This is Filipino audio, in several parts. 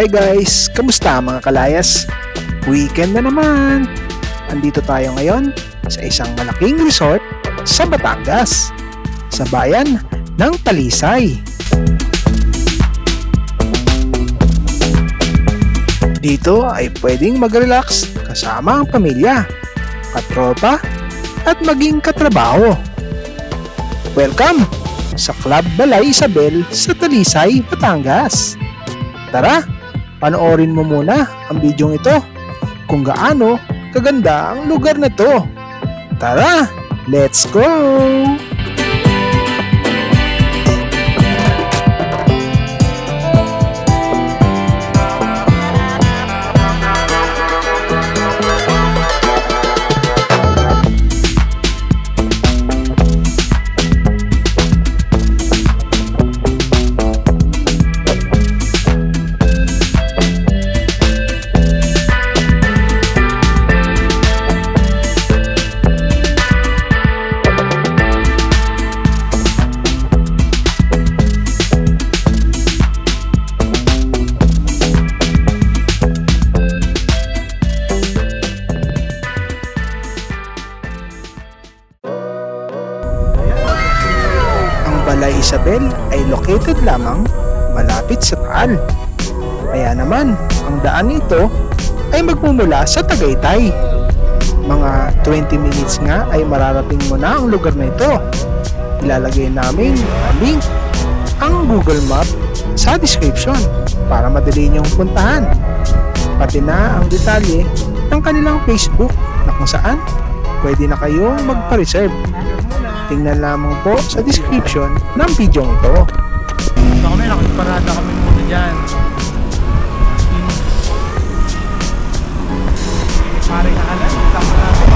Hi guys! Kamusta mga kalayas? Weekend na naman! Andito tayo ngayon sa isang malaking resort sa Batangas, sa bayan ng Talisay. Dito ay pwedeng mag-relax kasama ang pamilya, katropa at maging katrabaho. Welcome sa Club Balay Isabel sa Talisay, Batangas. Tara, panoorin mo muna ang bidyong ito kung gaano kaganda ang lugar na to. Tara, let's go! Balay Isabel ay located lamang malapit sa Taal. Kaya naman, ang daan nito ay magmumula sa Tagaytay. Mga 20 minutes nga ay mararating mo na ang lugar na ito. Ilalagay namin ang link, ang Google Map sa description para madali niyong puntahan. Pati na ang detalye ng kanilang Facebook na kung saan pwede na kayong magpa-reserve. Tingnan lamang po sa description ng video ito. So kami, nakasparada kami muna dyan. Maring akalan, tama natin.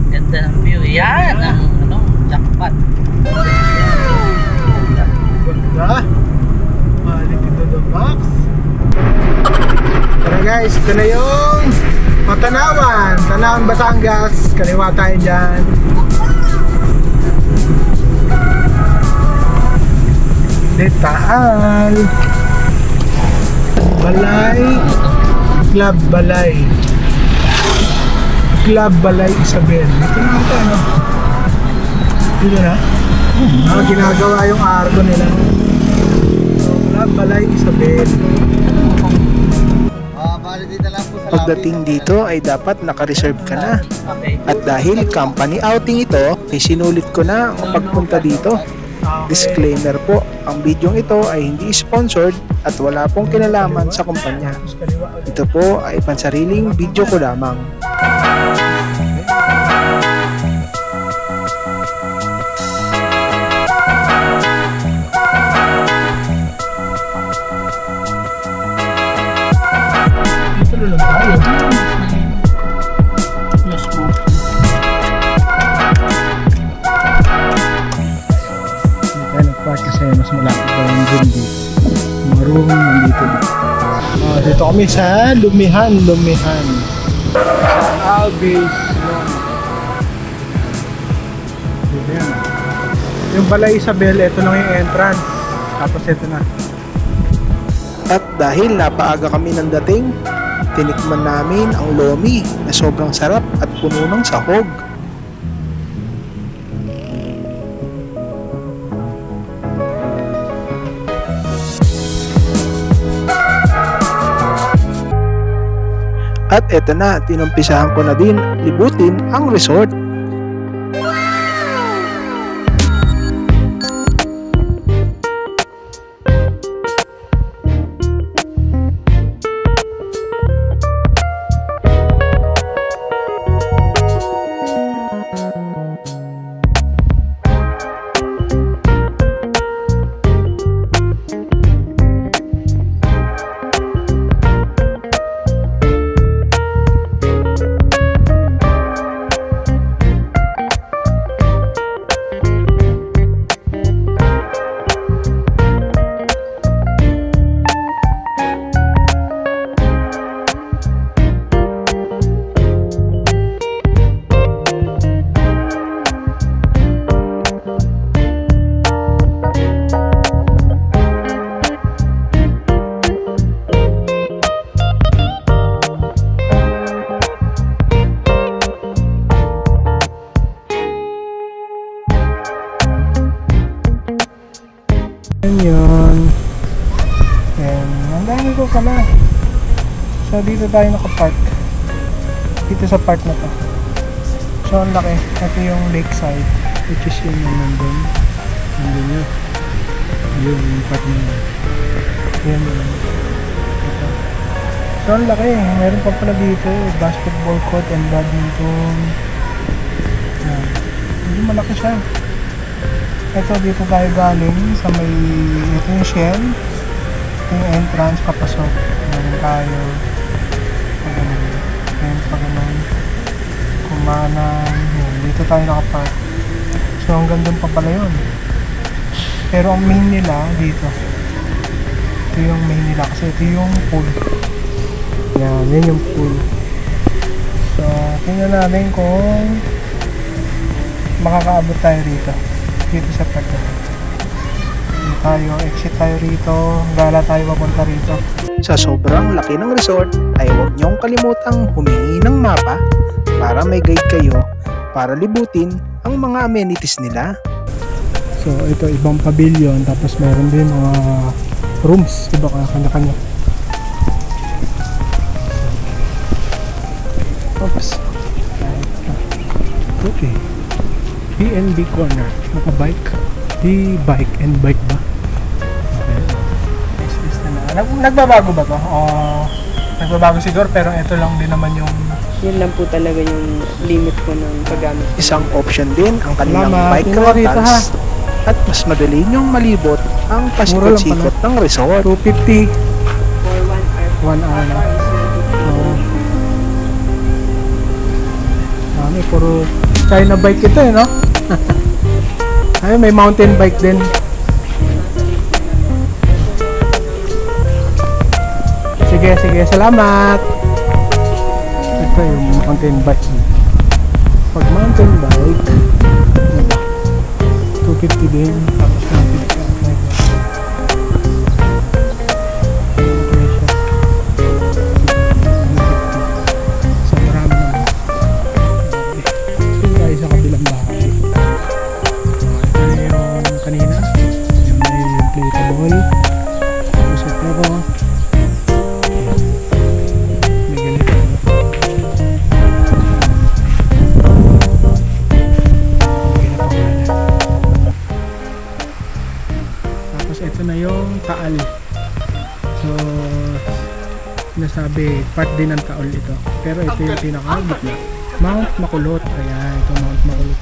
Ganda ng view. Yan ang jackpot. Ganda. Balik ito the box. Tara guys, ito na yung Matanawan. Tanawan, Batangas. Kaliwa tayo dyan. Taal. Balay. Club Balay. Club Balay Isabel. Ito na ito, ano? Dito na? Ginagawa yung arko nila. So, Club Balay Isabel. Pagdating dito ay dapat naka-reserve ka na. At dahil company outing ito, ay sinulit ko na ang pagpunta dito. Disclaimer po, ang bidyong ito ay hindi sponsored at wala pong kinalaman sa kumpanya. Ito po ay pansariling video ko lamang. Kasi mas malapit pa yung gym dito. Mga room nandito dito. Dito kami sa Lumihan. Sa Albies. Dito yan. Yung Balay Isabel, ito lang yung entrance. Tapos ito na. At dahil napaaga kami ng dating, tinikman namin ang lomi na sobrang sarap at puno ng sahog. At eto na, tinumpisahan ko na din libutin ang resort. Yun. And nandang ko pala. So dito tayo nakapark. Dito sa park na to. So ang laki. Ito yung lakeside. Which is yun yung nandun. Nandun yun. Yun yung park na yun. Yan yun. Ito. So ang laki. Meron pa pala dito. Basketball court and badminton. Yan. Hindi malaki siya. Ito dito tayo galing sa may ito yung shell, ito yung entrance papasok. Meron tayo pag ganun kumanan yun. Dito tayo nakapark. So hanggang doon pa pala yun. Pero ang main nila dito, ito yung main nila kasi ito yung pool. Yan yung pool. So tingnan natin kung makakaabot tayo dito sa park. Tayo, exit tayo rito, gala tayo papunta rito. Sa sobrang laki ng resort ay huwag niyong kalimutang humingi ng mapa para may guide kayo para libutin ang mga amenities nila. So ito ibang pavilion, tapos meron din mga rooms, iba kanya-kanya. Oops. Okay. B&B Corner, naka-bike. Bike and bike ba? Okay. Nagbabago ba to? Nagbabago siguro, pero ito lang din naman yung... Yun lang po talaga yung limit ko ng paggamit. Isang option din ang kanilang bike rentals at mas madali niyong malibot ang pasikot-sikot ng resort. 250 For 1 hour. 1 hour na. Puro China bike ito no? Ay, may mountain bike din. Sige, salamat. Ito yung mountain bike. Pag mountain bike 250 din. Tapos 150 ang bike. So marami naman. Sige tayo sa kabilang bahay. Ito yung kanina. Yung may inflatable. Usap na ko. So, sinasabi, part din ng Taal ito. Pero ito yung pinaka-gitna. Mount Makulot. Ayan, ito Mount Makulot.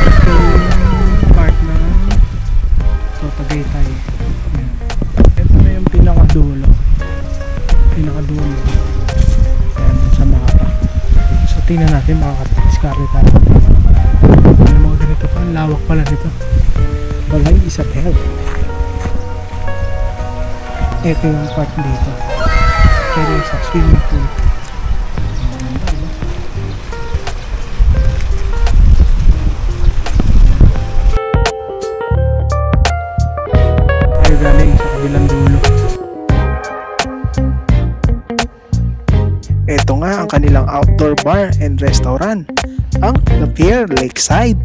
Ito yung part ng Tagaytay. Ayan. Ito na yung pinakadulo. Pinakadulo. Ayan, sa mapa. So, tingnan natin, makaka-discard tayo. Yung mga ganito pa, ang lawak pala dito. Balay Isabel. Ito yung part dito. Pero sa swimming pool. Tayo galing sa kabilang dulo. Ito nga ang kanilang outdoor bar and restaurant, ang The Pier Lakeside.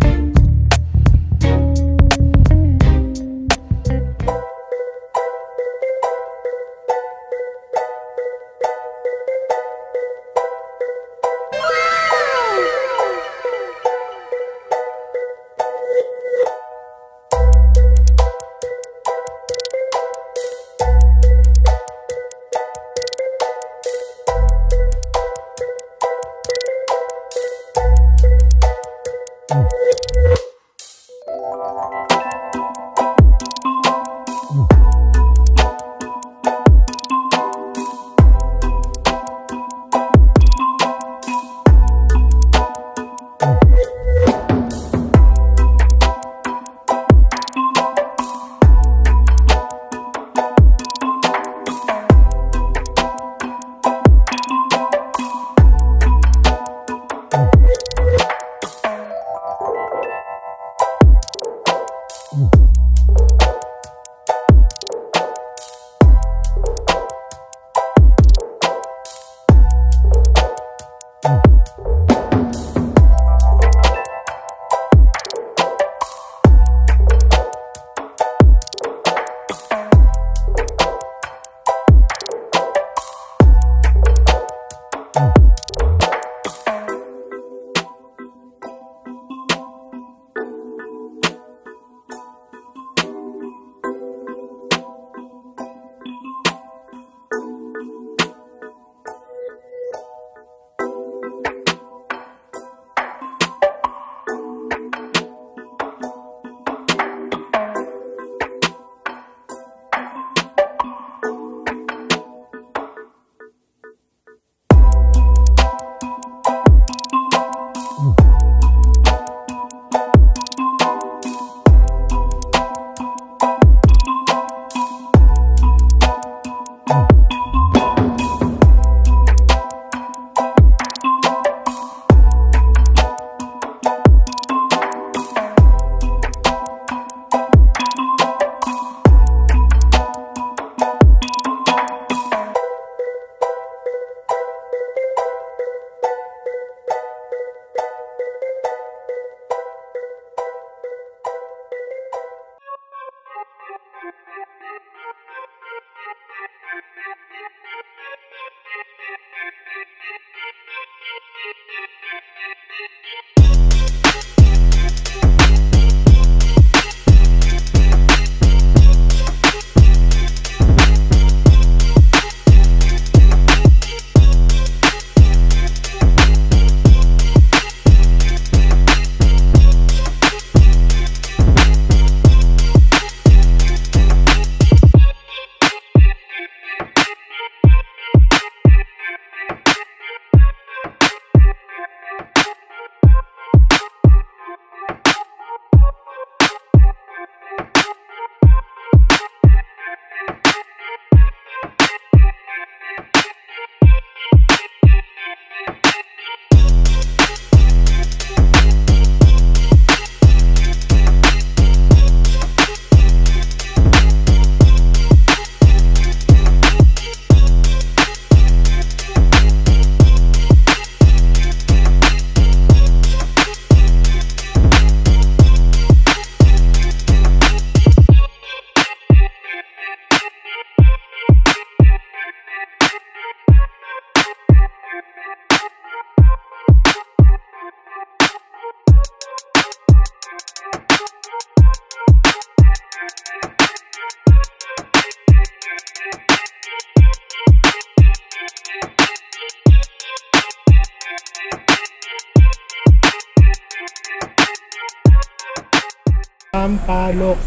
sampalok.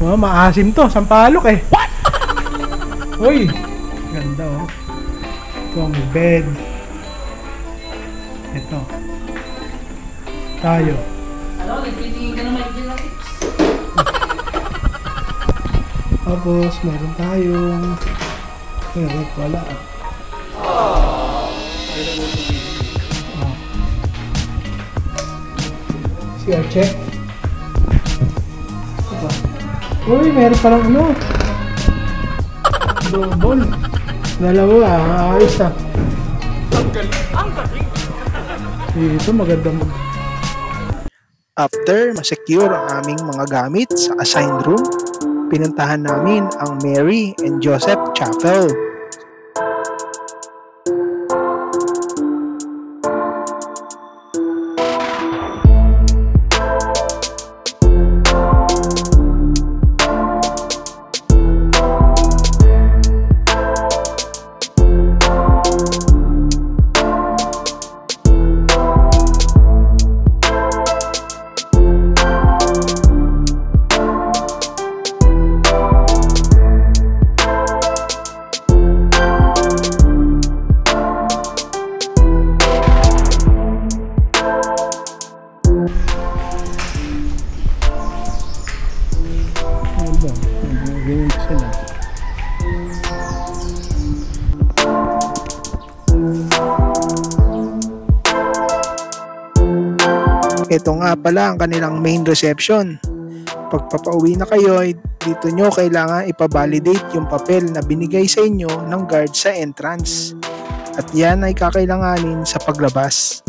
Oh, maasim to, sampalok eh. What? Uy, ganda oh. Itong bed. Ito. Tayo. Ano, nagtitingin ka naman dyan lang. Tapos, meron tayong... wala ah. Oh. CR check. Ito. Uy, meron palang ano. Double. Dalawa ah, ayos ah. Ang galing. Ito maganda mag... After masecure ang aming mga gamit sa assigned room, pinuntahan namin ang Mary and Joseph Chapel. Ito nga pala ang kanilang main reception. Pagpapauwi na kayo, dito nyo kailangan ipabalidate yung papel na binigay sa inyo ng guard sa entrance. At yan ay kakailanganin sa paglabas.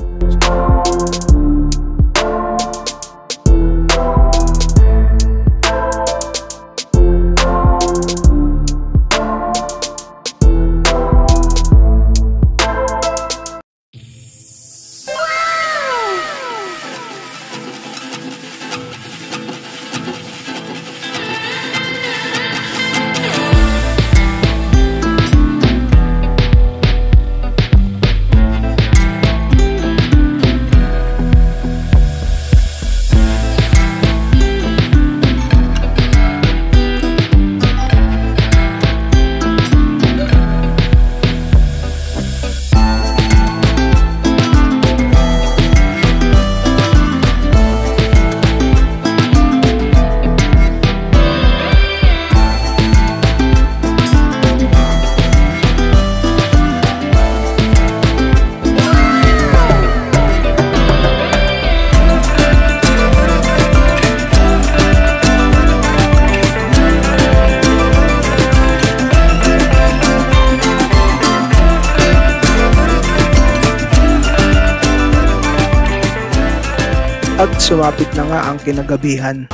At sumapit na nga ang kinagabihan.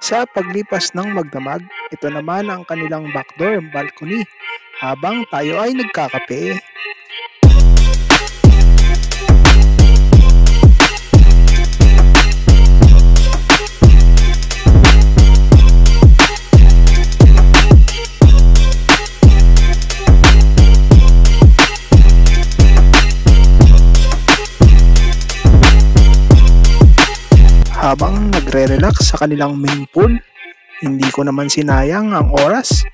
Sa paglipas ng magdamag, ito naman ang kanilang backdoor balcony habang tayo ay nagkakape. Habang nagre-relax sa kanilang main pool, hindi ko naman sinayang ang oras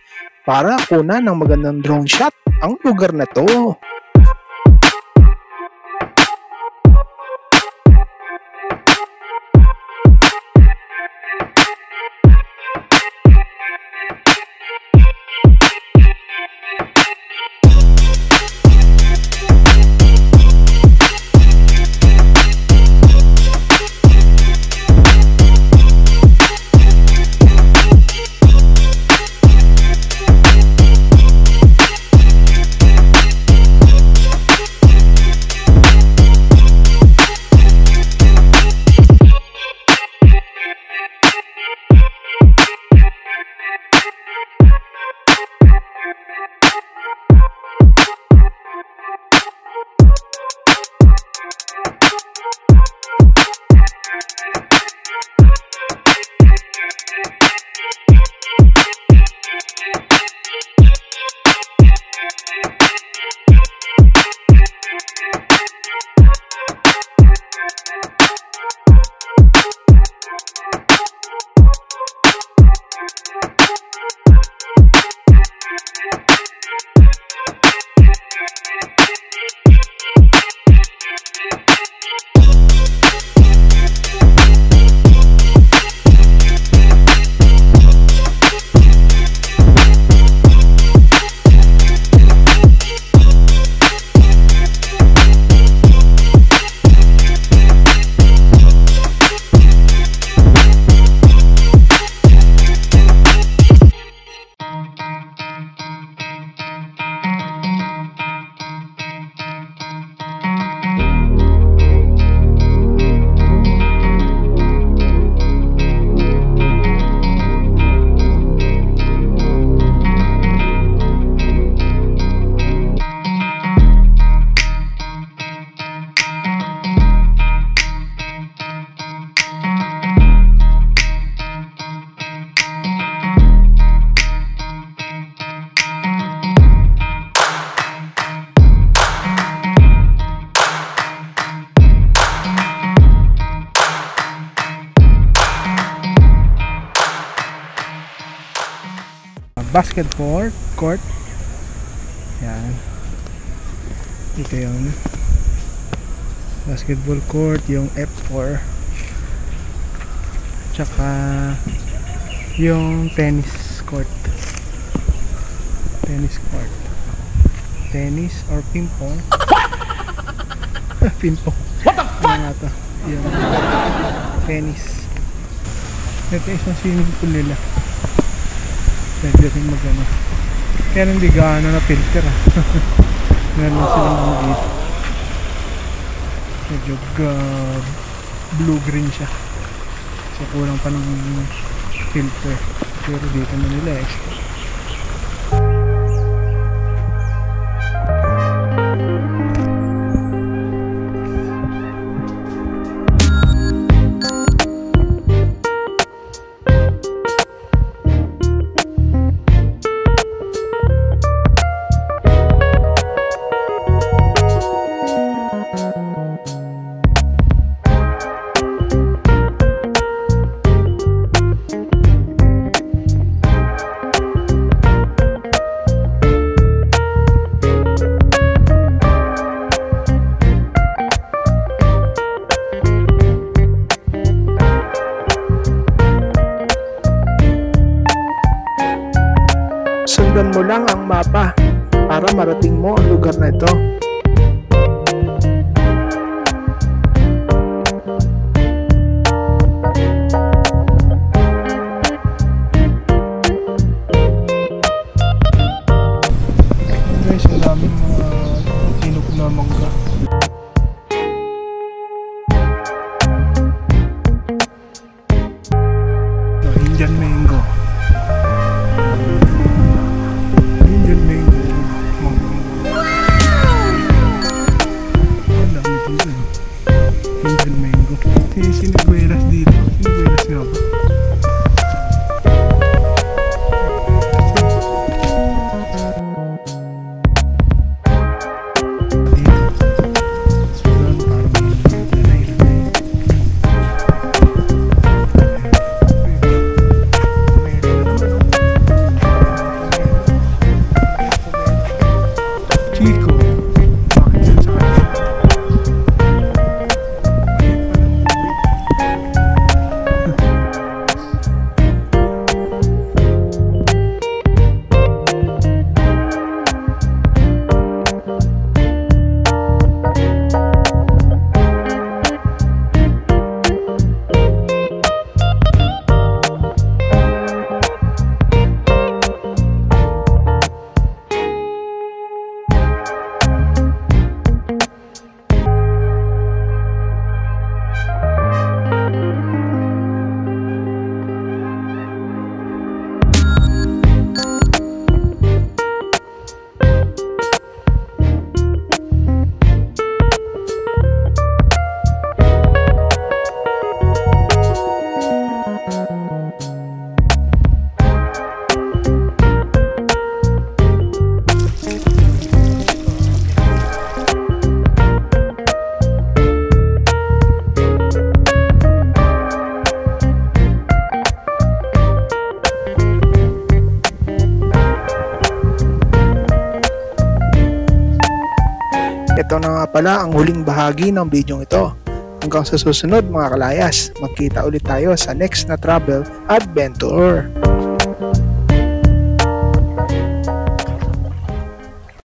para kunan ng magandang drone shot ang lugar na to. basketball court. Yan. Ito yun. Basketball court, yung F4. Tsaka yung tennis court. Tennis court. Tennis or ping-pong. Ping-pong. What the fuck? Ano to? Yung tennis. Ito isang swimming pool nila. Pwede rin mag-ano. Kaya hindi gaano na filter meron silang ano dito. Medyo blue-green siya. So kulang pa ng filter. Pero dito na nila extra. Sundan mo lang ang mapa para marating mo ang lugar na ito. Guys, ang daming mga hinog na mangga. Indian mango. Indian mango. Ang dami dito eh. Indian mango. Siniguelas dito. Siniguelas nga ba? Chico, bakit yan sa kanya? Ito na nga pala ang huling bahagi ng bidyong ito. Hanggang sa susunod mga kalayas, magkita ulit tayo sa next na travel adventure.